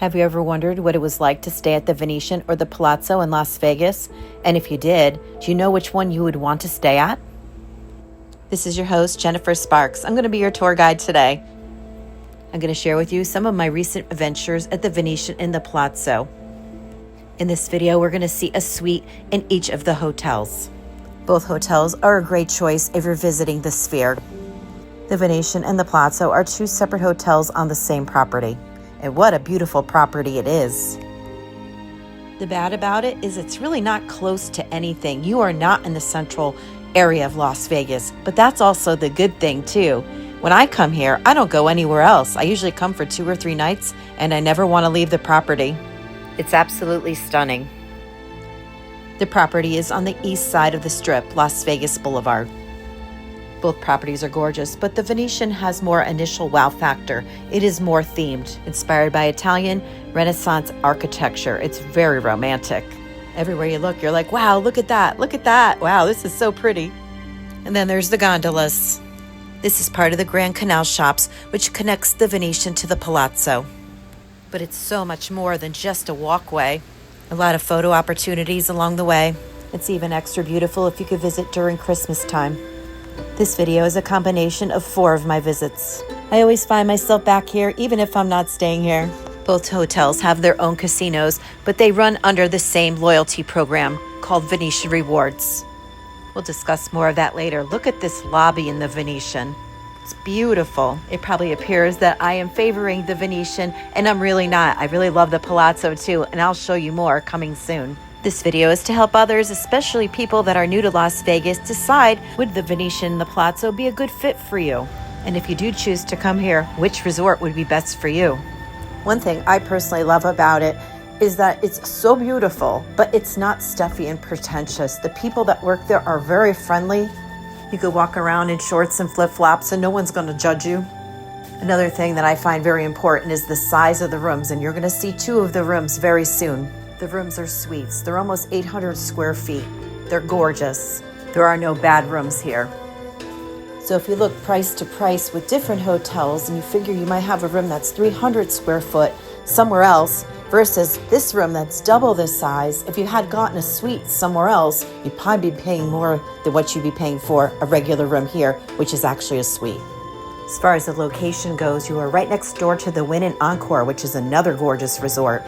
Have you ever wondered what it was like to stay at the Venetian or the Palazzo in Las Vegas? And if you did, do you know which one you would want to stay at? This is your host, Jennifer Sparks. I'm going to be your tour guide today. I'm going to share with you some of my recent adventures at the Venetian and the Palazzo. In this video, we're going to see a suite in each of the hotels. Both hotels are a great choice if you're visiting the Sphere. The Venetian and the Palazzo are two separate hotels on the same property. And what a beautiful property it is. The bad about it is it's really not close to anything. You are not in the central area of Las Vegas, but that's also the good thing too. When I come here, I don't go anywhere else. I usually come for 2 or 3 nights and I never want to leave the property. It's absolutely stunning. The property is on the east side of the Strip, Las Vegas Boulevard. Both properties are gorgeous, but the Venetian has more initial wow factor. It is more themed, inspired by Italian Renaissance architecture. It's very romantic. Everywhere you look, you're like, wow, look at that, look at that. Wow, this is so pretty. And then there's the gondolas. This is part of the Grand Canal Shops, which connects the Venetian to the Palazzo. But it's so much more than just a walkway. A lot of photo opportunities along the way. It's even extra beautiful if you could visit during Christmas time. This video is a combination of 4 of my visits. I always find myself back here even if I'm not staying here. Both hotels have their own casinos, but they run under the same loyalty program called Venetian Rewards. We'll discuss more of that later. Look at this lobby in the Venetian. It's beautiful. It probably appears that I am favoring the Venetian, and I'm really not. I really love the Palazzo too, and I'll show you more coming soon. This video is to help others, especially people that are new to Las Vegas, decide would the Venetian and the Palazzo be a good fit for you? And if you do choose to come here, which resort would be best for you? One thing I personally love about it is that it's so beautiful, but it's not stuffy and pretentious. The people that work there are very friendly. You could walk around in shorts and flip-flops and no one's going to judge you. Another thing that I find very important is the size of the rooms, and you're going to see 2 of the rooms very soon. The rooms are suites. They're almost 800 square feet. They're gorgeous. There are no bad rooms here. So if you look price to price with different hotels and you figure you might have a room that's 300 square foot somewhere else versus this room that's double this size, if you had gotten a suite somewhere else, you'd probably be paying more than what you'd be paying for a regular room here, which is actually a suite. As far as the location goes, you are right next door to the Wynn and Encore, which is another gorgeous resort.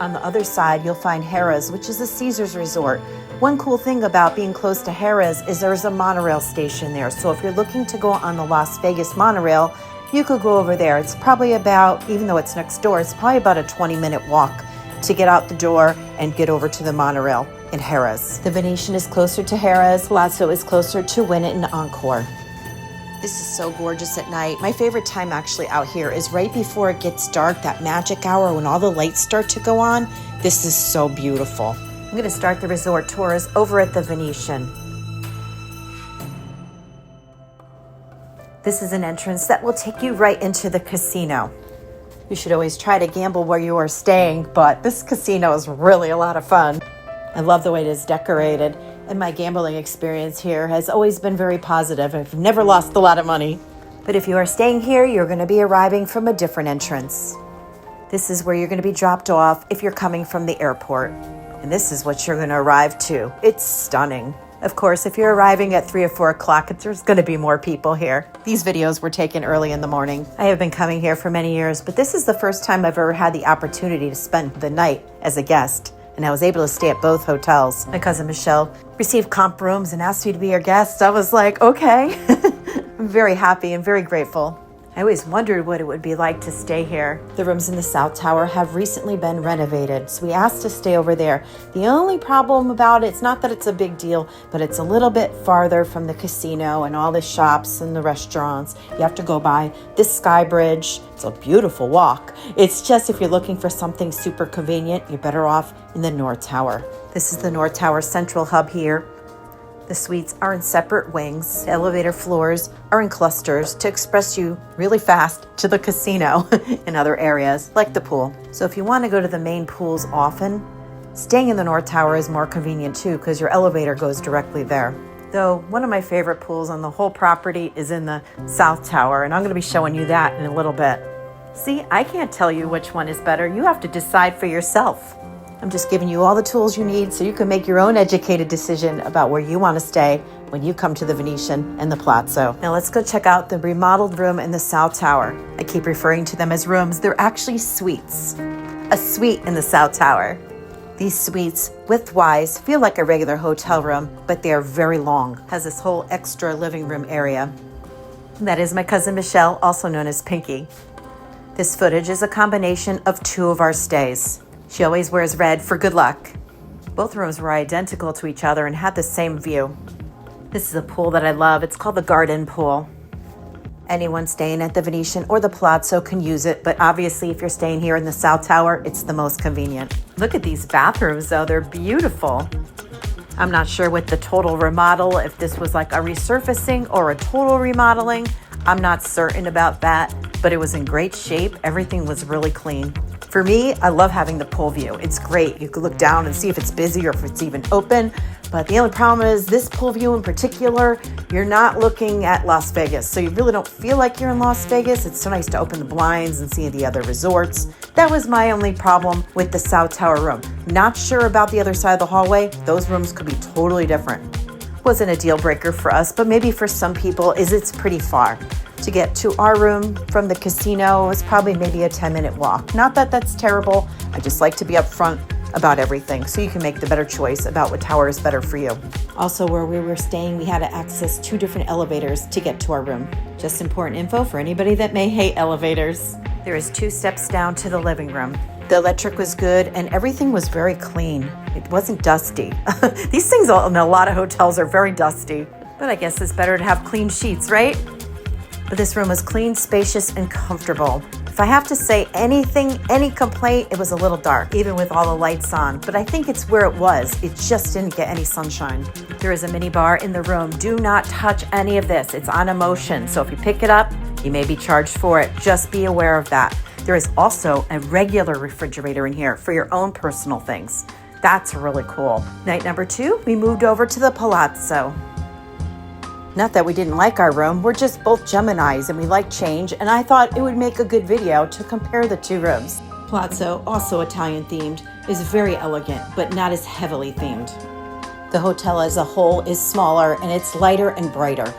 On the other side, you'll find Harrah's, which is a Caesars resort. One cool thing about being close to Harrah's is there's a monorail station there. So if you're looking to go on the Las Vegas monorail, you could go over there. It's probably about, even though it's next door, it's probably about a 20-minute walk to get out the door and get over to the monorail in Harrah's. The Venetian is closer to Harrah's. Palazzo is closer to Wynn and Encore. This is so gorgeous at night. My favorite time actually out here is right before it gets dark, that magic hour when all the lights start to go on. This is so beautiful. I'm going to start the resort tours over at the Venetian. This is an entrance that will take you right into the casino. You should always try to gamble where you are staying, but this casino is really a lot of fun. I love the way it is decorated, and my gambling experience here has always been very positive. I've never lost a lot of money. But if you are staying here, you're going to be arriving from a different entrance. This is where you're going to be dropped off if you're coming from the airport. And this is what you're going to arrive to. It's stunning. Of course, if you're arriving at 3 or 4 o'clock, there's going to be more people here. These videos were taken early in the morning. I have been coming here for many years, but this is the first time I've ever had the opportunity to spend the night as a guest. And I was able to stay at both hotels. My cousin Michelle received comp rooms and asked me to be her guest. I was like, okay. I'm very happy and very grateful. I always wondered what it would be like to stay here. The rooms in the South Tower have recently been renovated, so we asked to stay over there. The only problem about it's not that it's a big deal, but it's a little bit farther from the casino and all the shops and the restaurants. You have to go by this Sky Bridge. It's a beautiful walk. It's just if you're looking for something super convenient, you're better off in the North Tower. This is the North Tower Central Hub here. The suites are in separate wings. The elevator floors are in clusters to express you really fast to the casino in other areas, like the pool. So if you want to go to the main pools often, staying in the North Tower is more convenient too because your elevator goes directly there. Though one of my favorite pools on the whole property is in the South Tower, and I'm going to be showing you that in a little bit. See, I can't tell you which one is better. You have to decide for yourself. I'm just giving you all the tools you need so you can make your own educated decision about where you want to stay when you come to the Venetian and the Palazzo. Now let's go check out the remodeled room in the South Tower. I keep referring to them as rooms. They're actually suites. A suite in the South Tower. These suites, width-wise, feel like a regular hotel room, but they are very long. Has this whole extra living room area. That is my cousin Michelle, also known as Pinky. This footage is a combination of two of our stays. She always wears red for good luck. Both rooms were identical to each other and had the same view. This is a pool that I love. It's called the Garden Pool. Anyone staying at the Venetian or the Palazzo can use it, but obviously if you're staying here in the South Tower, it's the most convenient. Look at these bathrooms though, they're beautiful. I'm not sure with the total remodel, if this was like a resurfacing or a total remodeling. I'm not certain about that, but it was in great shape. Everything was really clean. For me, I love having the pool view. It's great. You can look down and see if it's busy or if it's even open. But the only problem is this pool view in particular, you're not looking at Las Vegas. So you really don't feel like you're in Las Vegas. It's so nice to open the blinds and see the other resorts. That was my only problem with the South Tower room. Not sure about the other side of the hallway. Those rooms could be totally different. Wasn't a deal breaker for us, but maybe for some people it's pretty far. To get to our room from the casino is probably maybe a 10-minute walk. Not that that's terrible. I just like to be upfront about everything so you can make the better choice about what tower is better for you. Also, where we were staying, we had to access 2 different elevators to get to our room. Just important info for anybody that may hate elevators. There is 2 steps down to the living room. The electric was good and everything was very clean. It wasn't dusty. These things in a lot of hotels are very dusty, but I guess it's better to have clean sheets, right? But this room was clean, spacious, and comfortable. If I have to say anything, any complaint, it was a little dark, even with all the lights on. But I think it's where it was. It just didn't get any sunshine. There is a mini bar in the room. Do not touch any of this. It's on a motion. So if you pick it up, you may be charged for it. Just be aware of that. There is also a regular refrigerator in here for your own personal things. That's really cool. Night number 2, we moved over to the Palazzo. Not that we didn't like our room, we're just both Geminis and we like change, and I thought it would make a good video to compare the 2 rooms. Palazzo, also Italian themed, is very elegant, but not as heavily themed. The hotel as a whole is smaller and it's lighter and brighter.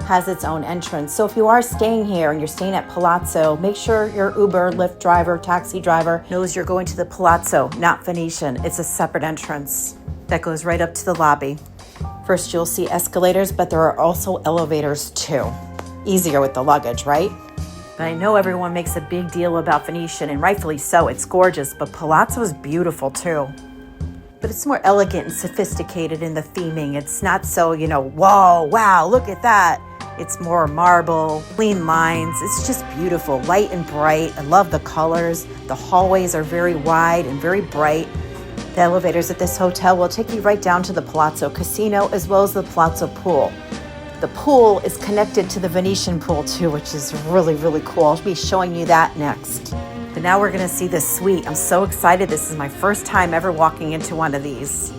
Has its own entrance, so if you are staying here and you're staying at Palazzo, make sure your Uber, Lyft driver, taxi driver knows you're going to the Palazzo, not Venetian. It's a separate entrance that goes right up to the lobby. First, you'll see escalators, but there are also elevators too. Easier with the luggage, right? But I know everyone makes a big deal about Venetian, and rightfully so. It's gorgeous, but Palazzo is beautiful too. But it's more elegant and sophisticated in the theming. It's not so, whoa, wow, look at that. It's more marble, clean lines. It's just beautiful, light and bright. I love the colors. The hallways are very wide and very bright. The elevators at this hotel will take you right down to the Palazzo Casino as well as the Palazzo Pool. The pool is connected to the Venetian pool too, which is really, really cool. I'll be showing you that next. But now we're going to see the suite. I'm so excited. This is my first time ever walking into one of these.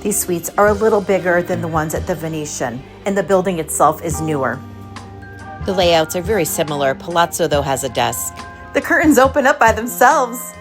These suites are a little bigger than the ones at the Venetian, and the building itself is newer. The layouts are very similar. Palazzo, though, has a desk. The curtains open up by themselves.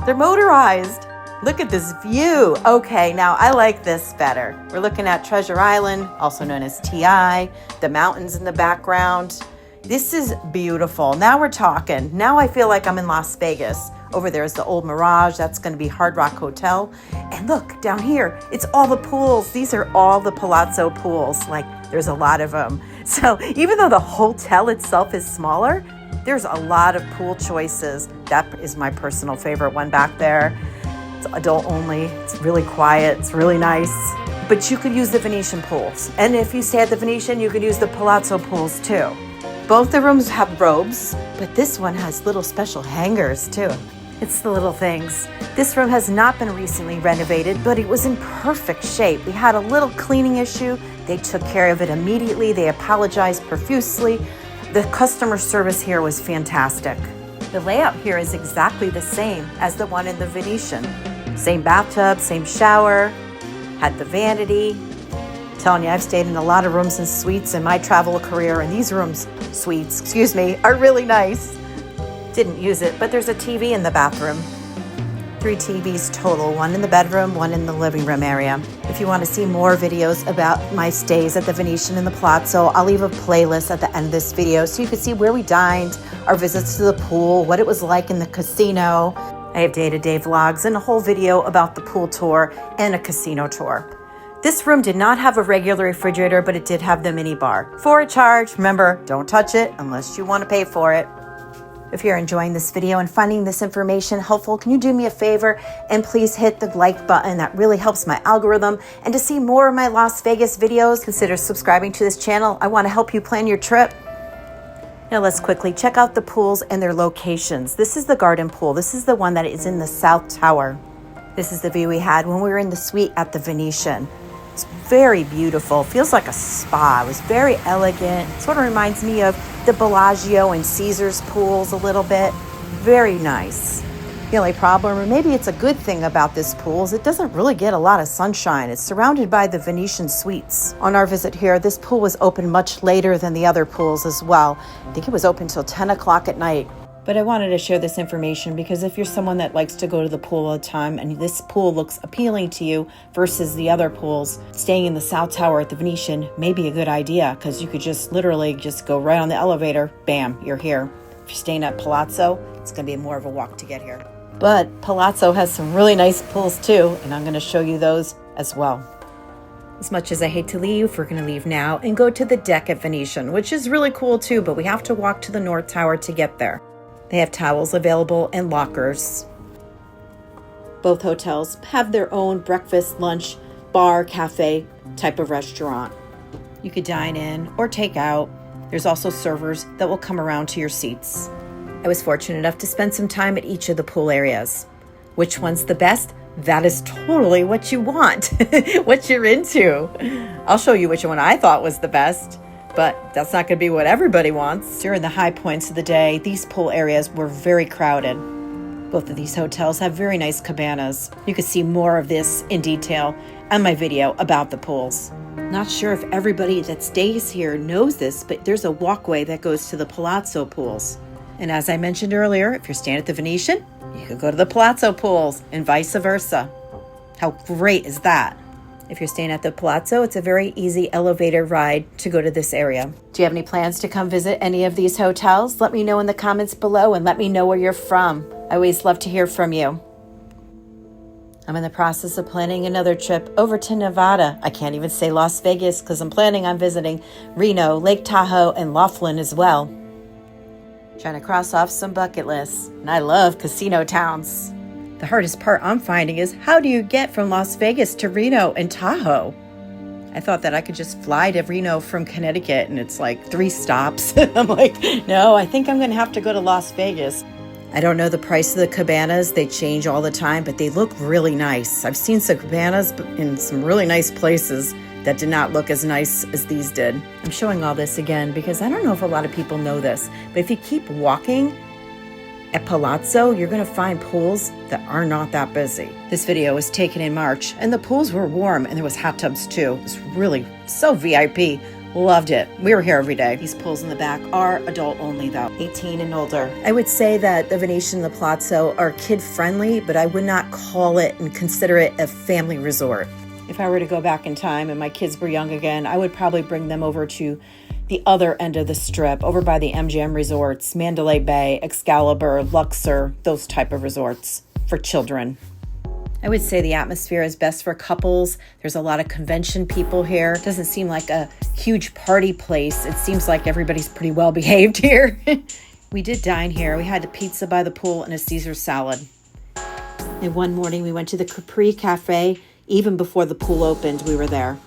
They're motorized. Look at this view. Okay, now I like this better. We're looking at Treasure Island, also known as TI, the mountains in the background. This is beautiful. Now we're talking. Now I feel like I'm in Las Vegas. Over there is the old Mirage. That's going to be Hard Rock Hotel. And look, down here, it's all the pools. These are all the Palazzo pools. Like, there's a lot of them. So even though the hotel itself is smaller, there's a lot of pool choices. That is my personal favorite one back there. It's adult only. It's really quiet. It's really nice. But you could use the Venetian pools. And if you stay at the Venetian, you could use the Palazzo pools too. Both the rooms have robes, but this one has little special hangers too. It's the little things. This room has not been recently renovated, but it was in perfect shape. We had a little cleaning issue. They took care of it immediately. They apologized profusely. The customer service here was fantastic. The layout here is exactly the same as the one in the Venetian. Same bathtub, same shower, had the vanity. I'm telling you, I've stayed in a lot of rooms and suites in my travel career, and these suites, are really nice. Didn't use it, but there's a TV in the bathroom. 3 TVs total, one in the bedroom, one in the living room area. If you want to see more videos about my stays at the Venetian and the Palazzo, I'll leave a playlist at the end of this video so you can see where we dined, our visits to the pool, what it was like in the casino. I have day-to-day vlogs and a whole video about the pool tour and a casino tour. This room did not have a regular refrigerator, but it did have the mini bar. For a charge, remember, don't touch it unless you want to pay for it. If you're enjoying this video and finding this information helpful, can you do me a favor and please hit the like button? That really helps my algorithm. And to see more of my Las Vegas videos, consider subscribing to this channel. I want to help you plan your trip. Now let's quickly check out the pools and their locations. This is the garden pool. This is the one that is in the South Tower. This is the view we had when we were in the suite at the Venetian. It's very beautiful. Feels like a spa. It was very elegant. Sort of reminds me of the Bellagio and Caesar's pools a little bit. Very nice. The only problem, or maybe it's a good thing about this pool, is it doesn't really get a lot of sunshine. It's surrounded by the Venetian suites. On our visit here, this pool was open much later than the other pools as well. I think it was open till 10 o'clock at night. But I wanted to share this information because if you're someone that likes to go to the pool all the time and this pool looks appealing to you versus the other pools, staying in the South Tower at the Venetian may be a good idea because you could just literally just go right on the elevator, bam, you're here. If you're staying at Palazzo, it's going to be more of a walk to get here. But Palazzo has some really nice pools too, and I'm going to show you those as well. As much as I hate to leave, we're going to leave now and go to the deck at Venetian, which is really cool too, but we have to walk to the North Tower to get there. They have towels available and lockers. Both hotels have their own breakfast, lunch, bar, cafe type of restaurant. You could dine in or take out. There's also servers that will come around to your seats. I was fortunate enough to spend some time at each of the pool areas. Which one's the best? That is totally what you want, what you're into. I'll show you which one I thought was the best. But that's not going to be what everybody wants. During the high points of the day, these pool areas were very crowded. Both of these hotels have very nice cabanas. You can see more of this in detail on my video about the pools. Not sure if everybody that stays here knows this, but there's a walkway that goes to the Palazzo pools. And as I mentioned earlier, if you're staying at the Venetian, you could go to the Palazzo pools and vice versa. How great is that? If you're staying at the Palazzo, it's a very easy elevator ride to go to this area. Do you have any plans to come visit any of these hotels? Let me know in the comments below and let me know where you're from. I always love to hear from you. I'm in the process of planning another trip over to Nevada. I can't even say Las Vegas because I'm planning on visiting Reno, Lake Tahoe, and Laughlin as well. Trying to cross off some bucket lists. And I love casino towns. The hardest part I'm finding is how do you get from Las Vegas to Reno and Tahoe? I thought that I could just fly to Reno from Connecticut and it's like 3 stops. I'm like, no, I think I'm going to have to go to Las Vegas. I don't know the price of the cabanas. They change all the time, but they look really nice. I've seen some cabanas in some really nice places that did not look as nice as these did. I'm showing all this again because I don't know if a lot of people know this, but if you keep walking at Palazzo, you're going to find pools that are not that busy. This video was taken in March and the pools were warm and there was hot tubs too. It was really so VIP. Loved it. We were here every day. These pools in the back are adult only though, 18 and older. I would say that the Venetian and the Palazzo are kid friendly, but I would not call it and consider it a family resort. If I were to go back in time and my kids were young again, I would probably bring them over to the other end of the strip, over by the MGM resorts, Mandalay Bay, Excalibur, Luxor, those type of resorts for children. I would say the atmosphere is best for couples. There's a lot of convention people here. It doesn't seem like a huge party place. It seems like everybody's pretty well behaved here. We did dine here. We had a pizza by the pool and a Caesar salad. And one morning we went to the Capri Cafe. Even before the pool opened, we were there.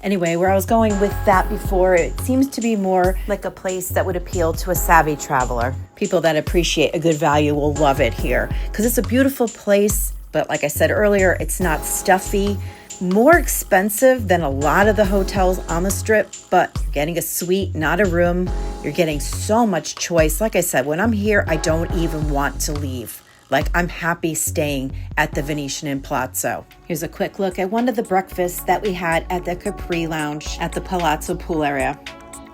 Anyway, where I was going with that before, it seems to be more like a place that would appeal to a savvy traveler. People that appreciate a good value will love it here because it's a beautiful place. But like I said earlier, it's not stuffy, more expensive than a lot of the hotels on the strip, but you're getting a suite, not a room. You're getting so much choice. Like I said, when I'm here, I don't even want to leave. Like I'm happy staying at the Venetian and Palazzo. Here's a quick look at one of the breakfasts that we had at the Capri Lounge at the Palazzo pool area.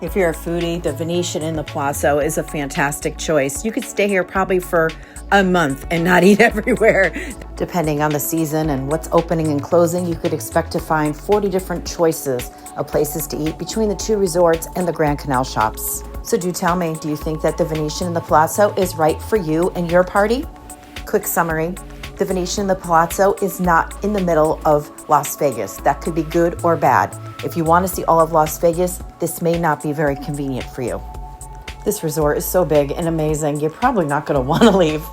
If you're a foodie, the Venetian in the Palazzo is a fantastic choice. You could stay here probably for a month and not eat everywhere. Depending on the season and what's opening and closing, you could expect to find 40 different choices of places to eat between the two resorts and the Grand Canal shops. So do tell me, do you think that the Venetian in the Palazzo is right for you and your party? Quick summary. The Venetian in the Palazzo is not in the middle of Las Vegas. That could be good or bad. If you want to see all of Las Vegas, this may not be very convenient for you. This resort is so big and amazing, you're probably not going to want to leave.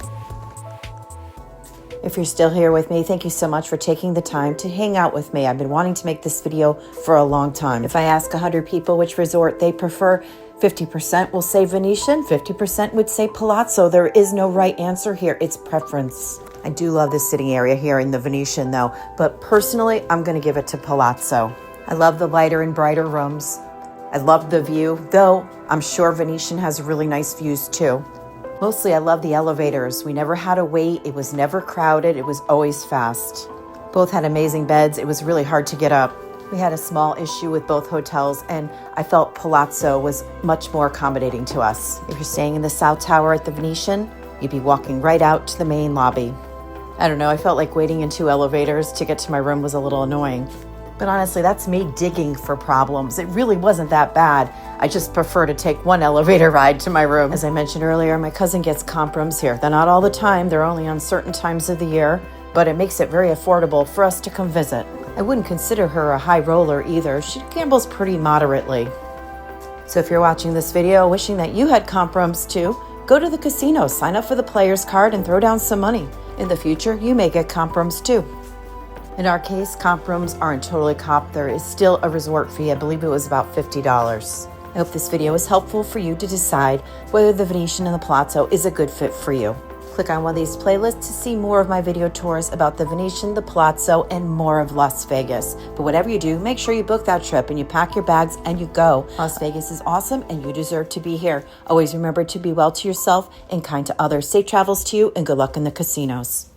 If you're still here with me, thank you so much for taking the time to hang out with me. I've been wanting to make this video for a long time. If I ask 100 people which resort they prefer, 50% will say Venetian, 50% would say Palazzo. There is no right answer here. It's preference. I do love this sitting area here in the Venetian though, but personally, I'm going to give it to Palazzo. I love the lighter and brighter rooms. I love the view, though I'm sure Venetian has really nice views too. Mostly I love the elevators. We never had to wait. It was never crowded. It was always fast. Both had amazing beds. It was really hard to get up. We had a small issue with both hotels, and I felt Palazzo was much more accommodating to us. If you're staying in the South Tower at the Venetian, you'd be walking right out to the main lobby. I don't know, I felt like waiting in 2 elevators to get to my room was a little annoying. But honestly, that's me digging for problems. It really wasn't that bad. I just prefer to take 1 elevator ride to my room. As I mentioned earlier, my cousin gets comp rooms here. They're not all the time, they're only on certain times of the year, but it makes it very affordable for us to come visit. I wouldn't consider her a high roller either. She gambles pretty moderately. So if you're watching this video wishing that you had comp rooms too, go to the casino, sign up for the player's card, and throw down some money. In the future, you may get comp rooms too. In our case, comp rooms aren't totally comp. There is still a resort fee. I believe it was about $50. I hope this video was helpful for you to decide whether the Venetian in the Palazzo is a good fit for you. Click on one of these playlists to see more of my video tours about the Venetian, the Palazzo, and more of Las Vegas. But whatever you do, make sure you book that trip and you pack your bags and you go. Las Vegas is awesome and you deserve to be here. Always remember to be well to yourself and kind to others. Safe travels to you and good luck in the casinos.